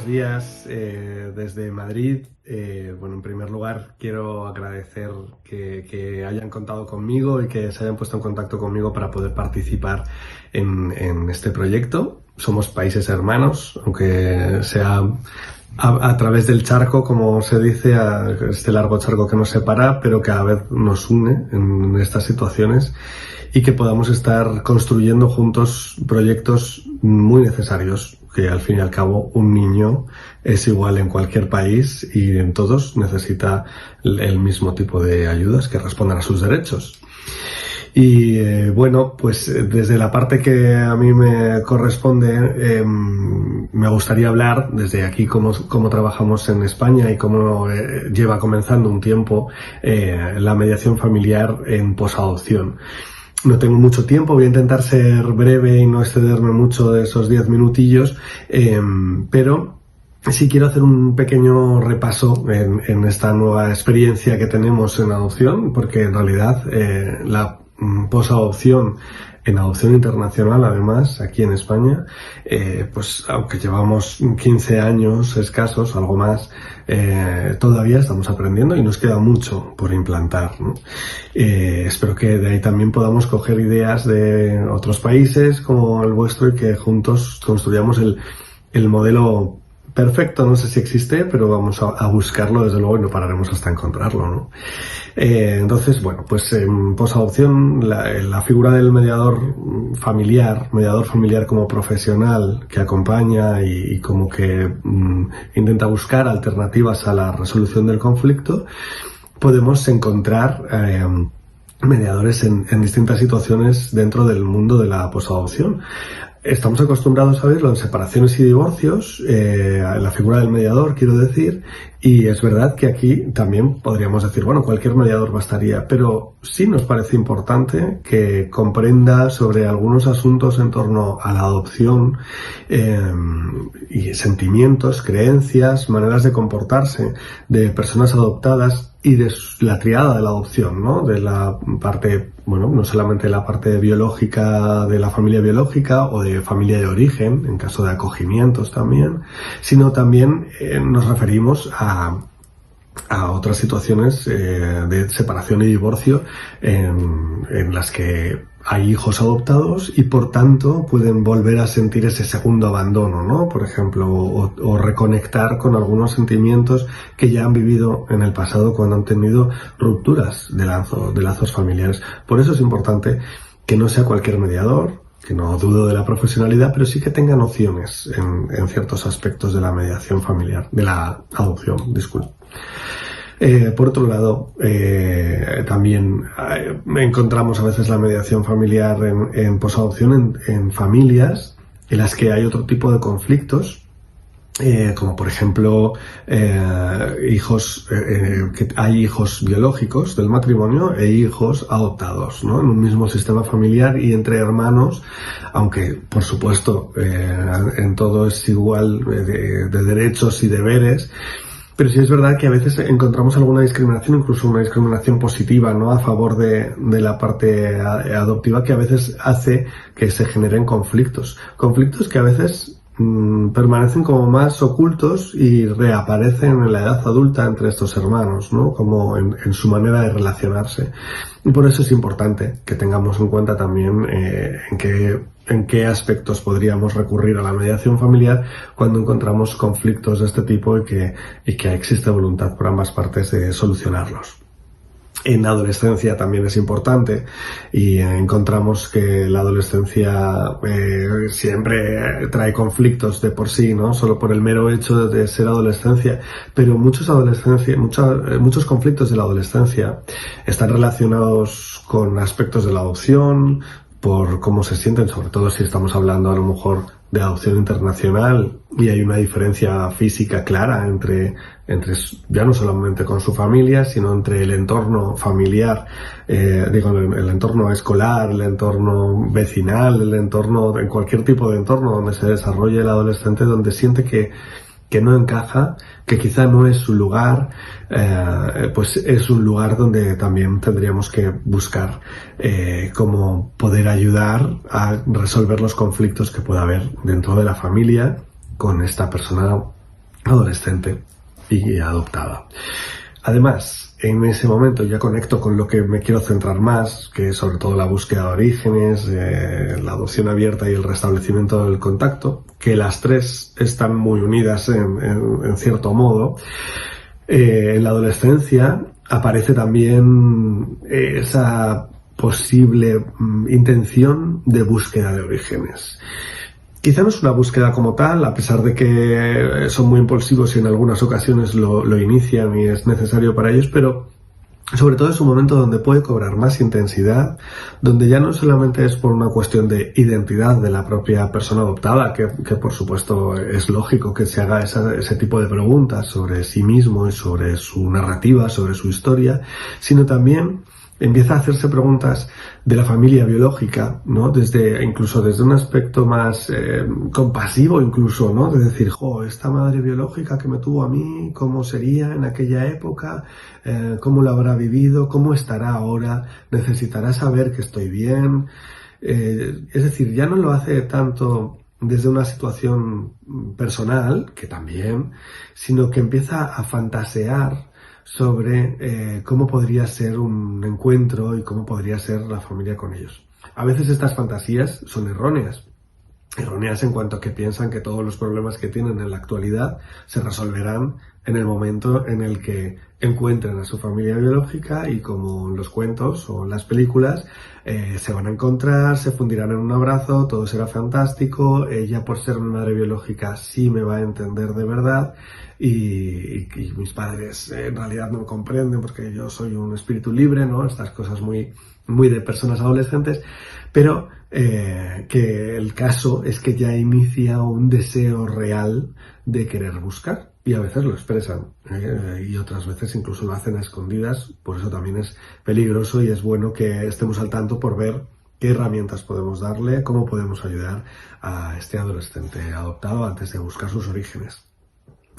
buenos días desde Madrid. En primer lugar quiero agradecer que hayan contado conmigo y que se hayan puesto en contacto conmigo para poder participar en este proyecto. Somos países hermanos, aunque sea a través del charco, como se dice, a este largo charco que nos separa, pero que a la vez nos une en estas situaciones, y que podamos estar construyendo juntos proyectos muy necesarios, que al fin y al cabo un niño es igual en cualquier país y en todos necesita el mismo tipo de ayudas que respondan a sus derechos. Y pues desde la parte que a mí me corresponde, me gustaría hablar desde aquí cómo trabajamos en España y cómo lleva comenzando un tiempo la mediación familiar en posadopción. No tengo mucho tiempo, voy a intentar ser breve y no excederme mucho de esos 10 minutillos, pero sí quiero hacer un pequeño repaso en esta nueva experiencia que tenemos en adopción, porque en realidad la posadopción en adopción internacional, además, aquí en España, pues aunque llevamos 15 años escasos, algo más, todavía estamos aprendiendo y nos queda mucho por implantar, ¿no? Espero que de ahí también podamos coger ideas de otros países como el vuestro y que juntos construyamos el modelo perfecto. No sé si existe, pero vamos a buscarlo desde luego y no pararemos hasta encontrarlo, ¿no? Entonces, en posadopción la figura del mediador familiar como profesional que acompaña y como que intenta buscar alternativas a la resolución del conflicto, podemos encontrar mediadores en distintas situaciones dentro del mundo de la posadopción. Estamos acostumbrados a verlo en separaciones y divorcios, la figura del mediador, quiero decir, y es verdad que aquí también podríamos decir, cualquier mediador bastaría, pero sí nos parece importante que comprenda sobre algunos asuntos en torno a la adopción, y sentimientos, creencias, maneras de comportarse de personas adoptadas y de la triada de la adopción, ¿no? De la parte, no solamente la parte biológica de la familia biológica o de familia de origen, en caso de acogimientos también, sino también nos referimos a otras situaciones de separación y divorcio en las que hay hijos adoptados y por tanto pueden volver a sentir ese segundo abandono, ¿no? Por ejemplo, o reconectar con algunos sentimientos que ya han vivido en el pasado cuando han tenido rupturas de lazos familiares. Por eso es importante que no sea cualquier mediador, que no dudo de la profesionalidad, pero sí que tenga nociones en ciertos aspectos de la mediación familiar, de la adopción, disculpe. Por otro lado, también encontramos a veces la mediación familiar en posadopción en familias en las que hay otro tipo de conflictos, como por ejemplo que hay hijos biológicos del matrimonio e hijos adoptados, ¿no? En un mismo sistema familiar y entre hermanos, aunque por supuesto en todo es igual de derechos y deberes. Pero sí es verdad que a veces encontramos alguna discriminación, incluso una discriminación positiva, ¿no? A favor de la parte adoptiva, que a veces hace que se generen conflictos. Conflictos que a veces permanecen como más ocultos y reaparecen en la edad adulta entre estos hermanos, ¿no? Como en su manera de relacionarse. Y por eso es importante que tengamos en cuenta también en qué aspectos podríamos recurrir a la mediación familiar cuando encontramos conflictos de este tipo y que existe voluntad por ambas partes de solucionarlos. En la adolescencia también es importante y encontramos que la adolescencia siempre trae conflictos de por sí, ¿no? Solo por el mero hecho de ser adolescencia, pero muchos conflictos de la adolescencia están relacionados con aspectos de la adopción, por cómo se sienten, sobre todo si estamos hablando a lo mejor de adopción internacional y hay una diferencia física clara entre ya no solamente con su familia, sino entre el entorno familiar, el entorno escolar, el entorno vecinal, en cualquier tipo de entorno donde se desarrolle el adolescente, donde siente que no encaja, que quizá no es su lugar, pues es un lugar donde también tendríamos que buscar cómo poder ayudar a resolver los conflictos que pueda haber dentro de la familia con esta persona adolescente y adoptada. Además, en ese momento ya conecto con lo que me quiero centrar más, que es sobre todo la búsqueda de orígenes, la adopción abierta y el restablecimiento del contacto, que las tres están muy unidas en cierto modo. En la adolescencia aparece también esa posible intención de búsqueda de orígenes. Quizá no es una búsqueda como tal, a pesar de que son muy impulsivos y en algunas ocasiones lo inician y es necesario para ellos, pero sobre todo es un momento donde puede cobrar más intensidad, donde ya no solamente es por una cuestión de identidad de la propia persona adoptada, que por supuesto es lógico que se haga ese tipo de preguntas sobre sí mismo y sobre su narrativa, sobre su historia, sino también empieza a hacerse preguntas de la familia biológica, ¿no? Incluso desde un aspecto más compasivo, incluso, ¿no? De decir, esta madre biológica que me tuvo a mí, ¿cómo sería en aquella época? ¿Cómo lo habrá vivido? ¿Cómo estará ahora? ¿Necesitará saber que estoy bien? Es decir, ya no lo hace tanto desde una situación personal, que también, sino que empieza a fantasear sobre cómo podría ser un encuentro y cómo podría ser la familia con ellos. A veces estas fantasías son erróneas. Erróneas en cuanto a que piensan que todos los problemas que tienen en la actualidad se resolverán en el momento en el que encuentren a su familia biológica y como en los cuentos o en las películas se van a encontrar, se fundirán en un abrazo, todo será fantástico, ella por ser mi madre biológica sí me va a entender de verdad y mis padres en realidad no me comprenden porque yo soy un espíritu libre, ¿no? Estas cosas muy de personas adolescentes, pero que el caso es que ya inicia un deseo real de querer buscar y a veces lo expresan y otras veces incluso lo hacen a escondidas, por eso también es peligroso y es bueno que estemos al tanto por ver qué herramientas podemos darle, cómo podemos ayudar a este adolescente adoptado antes de buscar sus orígenes.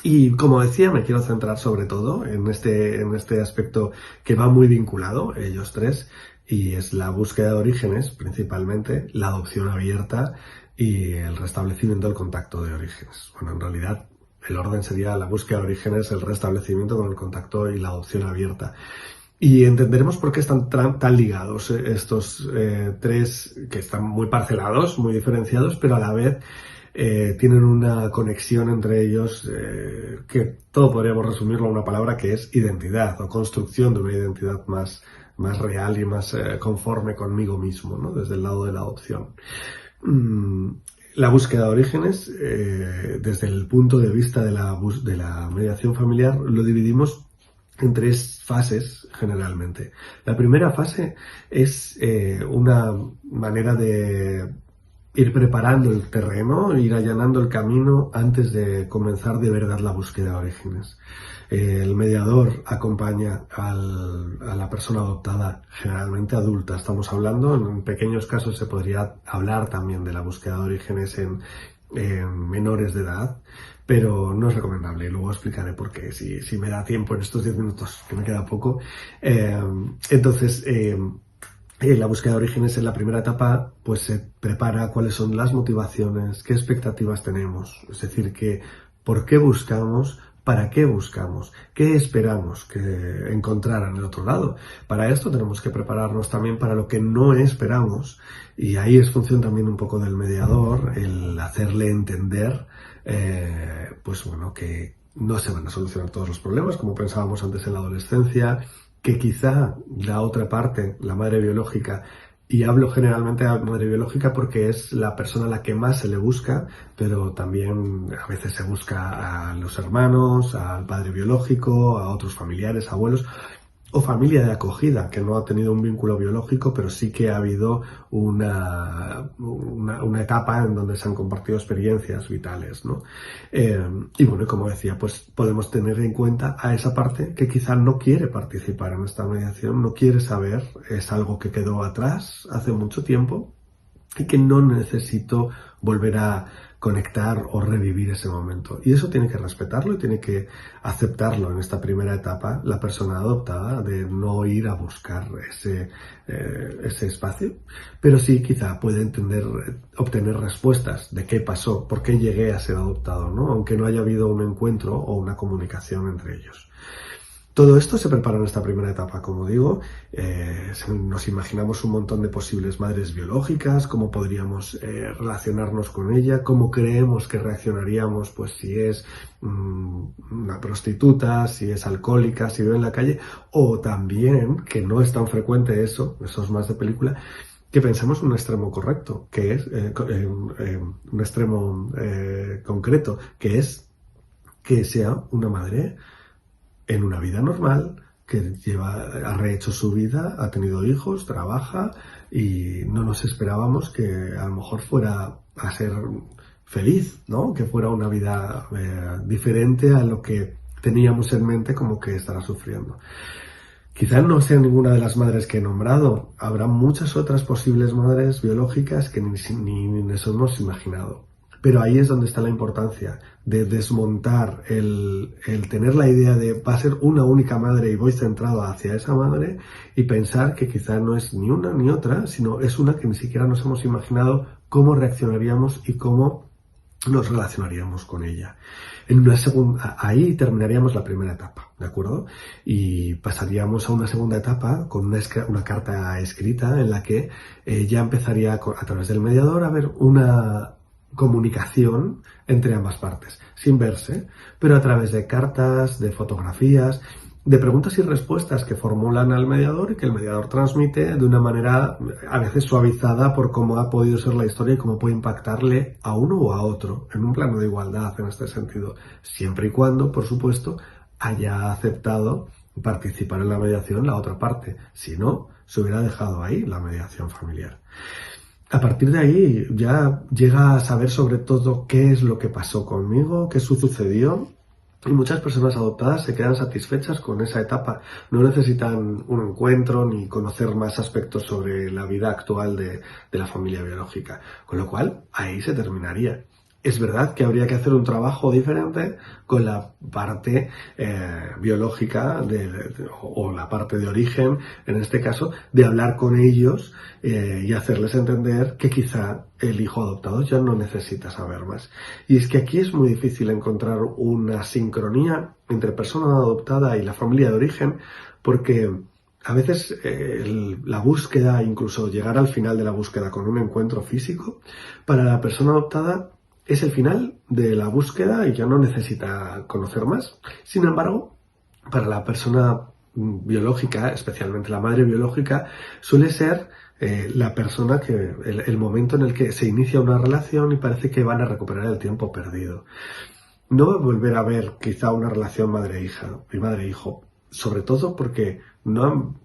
Y como decía, me quiero centrar sobre todo en este aspecto que va muy vinculado, ellos tres, y es la búsqueda de orígenes, principalmente, la adopción abierta y el restablecimiento del contacto de orígenes. Bueno, en realidad el orden sería la búsqueda de orígenes, el restablecimiento con el contacto y la adopción abierta. Y entenderemos por qué están tan ligados estos tres, que están muy parcelados, muy diferenciados, pero a la vez tienen una conexión entre ellos que todo podríamos resumirlo a una palabra que es identidad o construcción de una identidad más real y más conforme conmigo mismo, ¿no? Desde el lado de la adopción. La búsqueda de orígenes, desde el punto de vista de la mediación familiar, lo dividimos en tres fases generalmente. La primera fase es una manera de ir preparando el terreno, ir allanando el camino antes de comenzar de verdad la búsqueda de orígenes. El mediador acompaña a la persona adoptada, generalmente adulta. Estamos hablando, en pequeños casos se podría hablar también de la búsqueda de orígenes en menores de edad, pero no es recomendable. Luego explicaré por qué, si me da tiempo en estos 10 minutos, que me queda poco. Entonces, la búsqueda de orígenes en la primera etapa pues se prepara cuáles son las motivaciones, qué expectativas tenemos, es decir, por qué buscamos, para qué buscamos, qué esperamos que encontrar en el otro lado. Para esto tenemos que prepararnos también para lo que no esperamos y ahí es función también un poco del mediador, el hacerle entender pues bueno, que no se van a solucionar todos los problemas como pensábamos antes en la adolescencia, que quizá la otra parte, la madre biológica, y hablo generalmente de la madre biológica porque es la persona a la que más se le busca, pero también a veces se busca a los hermanos, al padre biológico, a otros familiares, abuelos, o familia de acogida, que no ha tenido un vínculo biológico, pero sí que ha habido una etapa en donde se han compartido experiencias vitales, ¿no? Y bueno, como decía, pues podemos tener en cuenta a esa parte que quizá no quiere participar en esta mediación, no quiere saber, es algo que quedó atrás hace mucho tiempo y que no necesito volver a conectar o revivir ese momento. Y eso tiene que respetarlo y tiene que aceptarlo en esta primera etapa la persona adoptada, de no ir a buscar ese espacio, pero sí quizá puede obtener respuestas de qué pasó, por qué llegué a ser adoptado, ¿no? Aunque no haya habido un encuentro o una comunicación entre ellos. Todo esto se prepara en esta primera etapa, como digo, nos imaginamos un montón de posibles madres biológicas, cómo podríamos relacionarnos con ella, cómo creemos que reaccionaríamos, pues si es una prostituta, si es alcohólica, si vive en la calle, o también, que no es tan frecuente eso es más de película, que pensemos un extremo correcto, que es un extremo concreto, que es que sea una madre en una vida normal, que ha rehecho su vida, ha tenido hijos, trabaja y no nos esperábamos que a lo mejor fuera a ser feliz, ¿no? Que fuera una vida diferente a lo que teníamos en mente como que estará sufriendo. Quizás no sea ninguna de las madres que he nombrado, habrá muchas otras posibles madres biológicas que ni nos hemos imaginado. Pero ahí es donde está la importancia de desmontar el tener la idea de va a ser una única madre y voy centrado hacia esa madre, y pensar que quizá no es ni una ni otra, sino es una que ni siquiera nos hemos imaginado cómo reaccionaríamos y cómo nos relacionaríamos con ella. Ahí terminaríamos la primera etapa, ¿de acuerdo? Y pasaríamos a una segunda etapa con una carta escrita en la que ya empezaría a través del mediador a haber una comunicación entre ambas partes, sin verse, pero a través de cartas, de fotografías, de preguntas y respuestas que formulan al mediador y que el mediador transmite de una manera a veces suavizada por cómo ha podido ser la historia y cómo puede impactarle a uno o a otro, en un plano de igualdad en este sentido, siempre y cuando, por supuesto, haya aceptado participar en la mediación la otra parte. Si no, se hubiera dejado ahí la mediación familiar. A partir de ahí ya llega a saber sobre todo qué es lo que pasó conmigo, qué sucedió, y muchas personas adoptadas se quedan satisfechas con esa etapa. No necesitan un encuentro ni conocer más aspectos sobre la vida actual de la familia biológica, con lo cual ahí se terminaría. Es verdad que habría que hacer un trabajo diferente con la parte biológica o la parte de origen, en este caso, de hablar con ellos y hacerles entender que quizá el hijo adoptado ya no necesita saber más. Y es que aquí es muy difícil encontrar una sincronía entre persona adoptada y la familia de origen, porque a veces la búsqueda, incluso llegar al final de la búsqueda con un encuentro físico, para la persona adoptada es el final de la búsqueda y ya no necesita conocer más. Sin embargo, para la persona biológica, especialmente la madre biológica, suele ser la persona que el momento en el que se inicia una relación y parece que van a recuperar el tiempo perdido. No va a volver a ver quizá una relación madre-hija y madre-hijo, sobre todo porque no han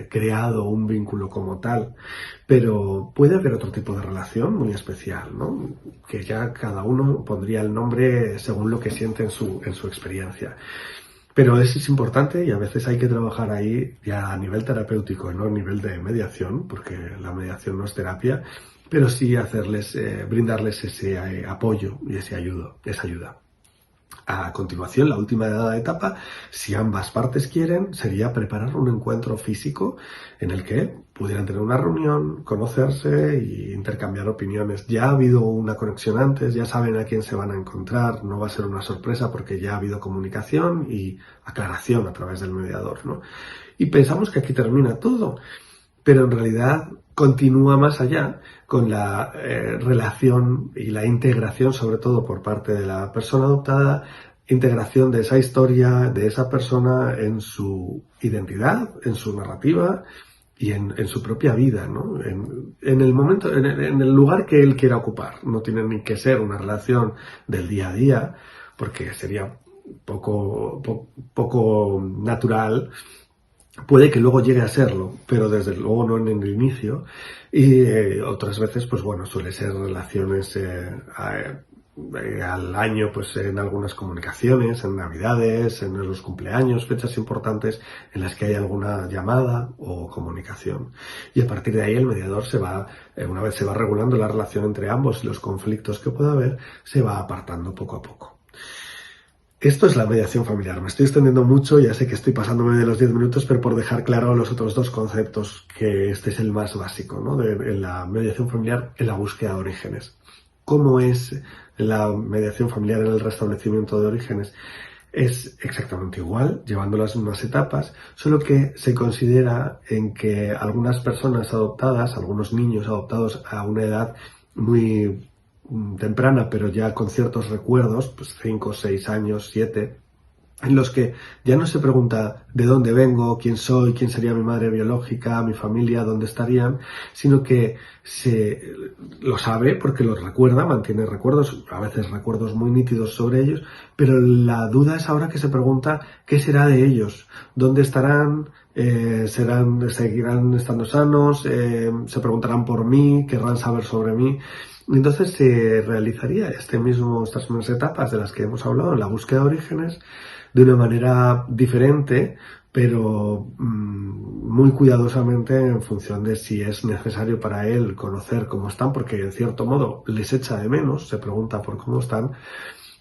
creado un vínculo como tal, pero puede haber otro tipo de relación muy especial, ¿no? Que ya cada uno pondría el nombre según lo que siente en su experiencia. Pero eso es importante y a veces hay que trabajar ahí ya a nivel terapéutico, no a nivel de mediación, porque la mediación no es terapia, pero sí brindarles ese apoyo y esa ayuda. A continuación, la última etapa, si ambas partes quieren, sería preparar un encuentro físico en el que pudieran tener una reunión, conocerse e intercambiar opiniones. Ya ha habido una conexión antes, ya saben a quién se van a encontrar, no va a ser una sorpresa porque ya ha habido comunicación y aclaración a través del mediador, ¿no? Y pensamos que aquí termina todo, pero en realidad continúa más allá con la relación y la integración, sobre todo por parte de la persona adoptada, integración de esa historia, de esa persona en su identidad, en su narrativa y en su propia vida, ¿no? En el momento, en el lugar que él quiera ocupar. No tiene ni que ser una relación del día a día, porque sería poco natural. Puede que luego llegue a serlo, pero desde luego no en el inicio. Y otras veces, pues bueno, suele ser relaciones al año, pues en algunas comunicaciones, en Navidades, en los cumpleaños, fechas importantes en las que hay alguna llamada o comunicación. Y a partir de ahí el mediador una vez se va regulando la relación entre ambos y los conflictos que pueda haber, se va apartando poco a poco. Esto es la mediación familiar. Me estoy extendiendo mucho, ya sé que estoy pasándome de los 10 minutos, pero por dejar claro los otros dos conceptos, que este es el más básico, ¿no? En la mediación familiar, en la búsqueda de orígenes. ¿Cómo es la mediación familiar en el restablecimiento de orígenes? Es exactamente igual, llevando las mismas etapas, solo que se considera en que algunas personas adoptadas, algunos niños adoptados a una edad muy temprana, pero ya con ciertos recuerdos, pues 5, 6 años, 7, en los que ya no se pregunta de dónde vengo, quién soy, quién sería mi madre biológica, mi familia, dónde estarían, sino que se lo sabe porque lo recuerda, mantiene recuerdos, a veces recuerdos muy nítidos sobre ellos, pero la duda es ahora que se pregunta qué será de ellos, dónde estarán, seguirán estando sanos, se preguntarán por mí, querrán saber sobre mí. Entonces se realizaría estas mismas etapas de las que hemos hablado en la búsqueda de orígenes de una manera diferente, pero muy cuidadosamente en función de si es necesario para él conocer cómo están, porque en cierto modo les echa de menos, se pregunta por cómo están,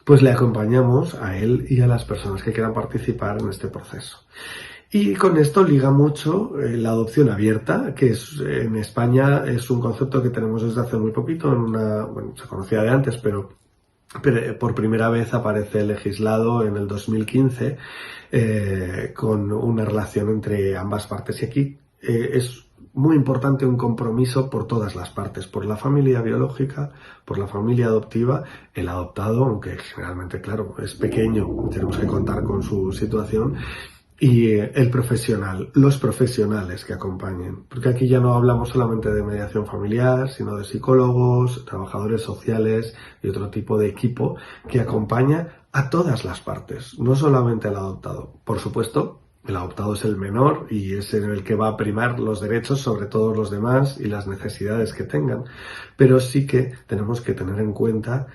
pues le acompañamos a él y a las personas que quieran participar en este proceso. Y con esto liga mucho la adopción abierta, que en España es un concepto que tenemos desde hace muy poquito, se conocía de antes, pero por primera vez aparece legislado en el 2015 con una relación entre ambas partes. Y aquí es muy importante un compromiso por todas las partes, por la familia biológica, por la familia adoptiva, el adoptado, aunque generalmente, claro, es pequeño, tenemos que contar con su situación, y el profesional, los profesionales que acompañen, porque aquí ya no hablamos solamente de mediación familiar, sino de psicólogos, trabajadores sociales y otro tipo de equipo que acompaña a todas las partes, no solamente al adoptado. Por supuesto, el adoptado es el menor y es en el que va a primar los derechos sobre todos los demás y las necesidades que tengan, pero sí que tenemos que tener en cuenta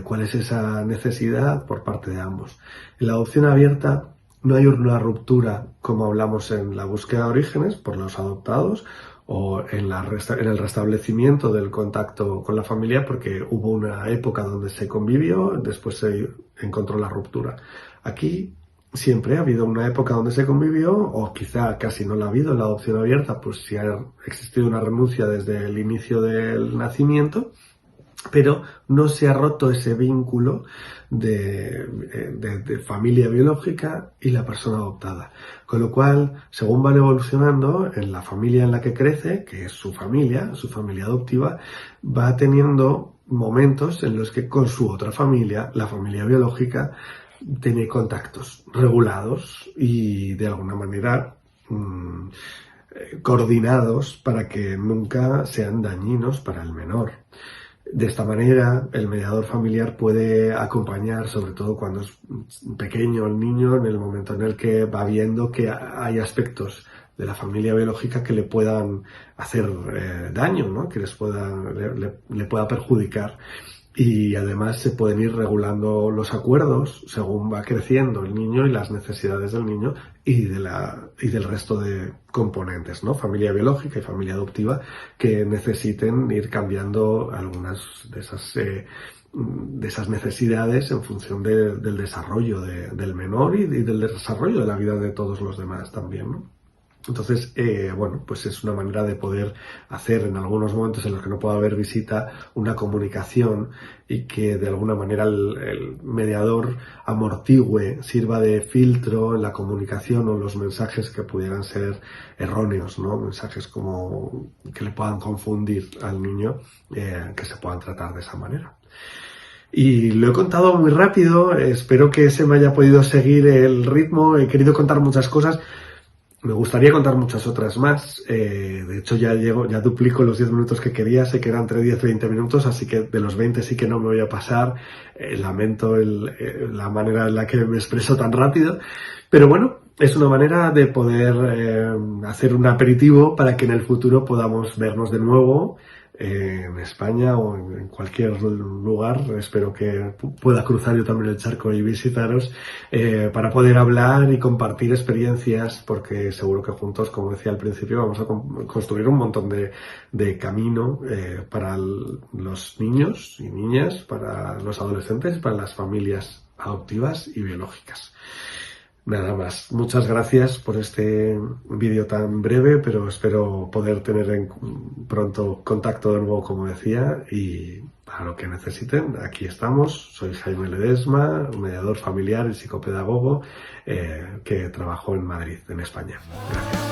cuál es esa necesidad por parte de ambos. En la adopción abierta no hay una ruptura, como hablamos en la búsqueda de orígenes, por los adoptados, o en el restablecimiento del contacto con la familia, porque hubo una época donde se convivió, después se encontró la ruptura. Aquí siempre ha habido una época donde se convivió, o quizá casi no la ha habido en la adopción abierta, pues si ha existido una renuncia desde el inicio del nacimiento, pero no se ha roto ese vínculo de familia biológica y la persona adoptada. Con lo cual, según van evolucionando, en la familia en la que crece, que es su familia adoptiva, va teniendo momentos en los que con su otra familia, la familia biológica, tiene contactos regulados y de alguna manera coordinados para que nunca sean dañinos para el menor. De esta manera, el mediador familiar puede acompañar, sobre todo cuando es pequeño el niño, en el momento en el que va viendo que hay aspectos de la familia biológica que le puedan hacer daño, ¿no? Que le pueda perjudicar. Y además se pueden ir regulando los acuerdos según va creciendo el niño y las necesidades del niño y del resto de componentes, ¿no? Familia biológica y familia adoptiva, que necesiten ir cambiando algunas de esas necesidades en función del desarrollo del menor y del desarrollo de la vida de todos los demás también, ¿no? Entonces, pues es una manera de poder hacer en algunos momentos en los que no pueda haber visita una comunicación y que de alguna manera el mediador amortigüe, sirva de filtro en la comunicación o los mensajes que pudieran ser erróneos, ¿no? Mensajes como que le puedan confundir al niño, que se puedan tratar de esa manera. Y lo he contado muy rápido, espero que se me haya podido seguir el ritmo, he querido contar muchas cosas. Me gustaría contar muchas otras más, de hecho ya duplico los 10 minutos que quería, sé que eran entre 10 y 20 minutos, así que de los 20 sí que no me voy a pasar, lamento la manera en la que me expreso tan rápido, pero bueno, es una manera de poder hacer un aperitivo para que en el futuro podamos vernos de nuevo, en España o en cualquier lugar. Espero que pueda cruzar yo también el charco y visitaros para poder hablar y compartir experiencias, porque seguro que juntos, como decía al principio, vamos a construir un montón de camino para los niños y niñas, para los adolescentes y para las familias adoptivas y biológicas. Nada más. Muchas gracias por este vídeo tan breve, pero espero poder tener pronto contacto de nuevo, como decía, y para lo que necesiten, aquí estamos. Soy Jaime Ledesma, mediador familiar y psicopedagogo que trabajo en Madrid, en España. Gracias.